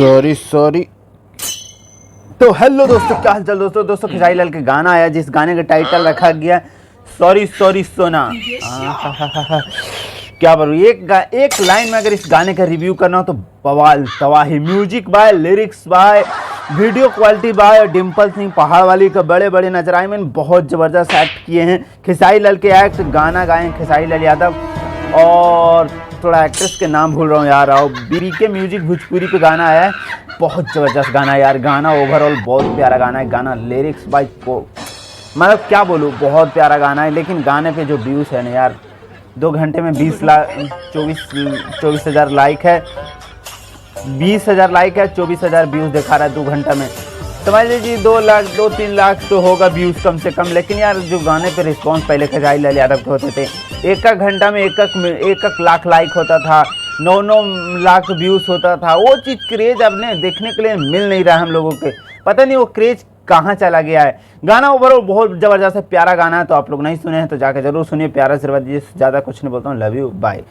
Sorry sorry. तो hello दोस्तों, क्या हाल चाल दोस्तों खेसारी लाल के गाना आया जिस गाने का टाइटल रखा गया सॉरी सॉरी सोना। क्या बोलूं, एक लाइन में अगर इस गाने का रिव्यू करना हो तो बवाल तबाही। Music by, lyrics by, video quality by Dimple Singh पहाड़ वाली का बड़े बड़े नजर आए। मैंने बहुत ज़बरदस्त एक्ट किए हैं खेसारी लाल के। एक्ट गाना गाए हैं खेसारी लाल यादव, और थोड़ा एक्ट्रेस के नाम भूल रहा हूँ यार। आओ बीरी के म्यूजिक भोजपुरी पे गाना आया है, बहुत ज़बरदस्त गाना है यार। गाना ओवरऑल बहुत प्यारा गाना है। गाना लिरिक्स बाय को मतलब क्या बोलूँ, बहुत प्यारा गाना है। लेकिन गाने पे जो व्यूज़ है ना यार, 2 घंटे में 24,000 लाइक है, 20,000 लाइक है, 24,000 व्यूज़ दिखा रहा है 2 घंटा में। समझ लीजिए 2-3 लाख तो होगा व्यूज़ कम से कम। लेकिन यार जो गाने पे रिस्पॉन्स पहले खेसारी लाल यादव के होते थे, एक घंटा में एक लाख लाइक होता था, 9 लाख व्यूज़ होता था। वो चीज़ क्रेज अब ने देखने के लिए मिल नहीं रहा है हम लोगों के। पता नहीं वो क्रेज कहाँ चला गया है। गाना ओवरऑल बहुत ज़बरदस्त है, प्यारा गाना है। तो आप लोग नहीं सुने हैं तो जाकर जरूर सुनिए, प्यारा आशीर्वाद दीजिए। ज़्यादा कुछ नहीं बोलता हूँ, लव यू, बाय।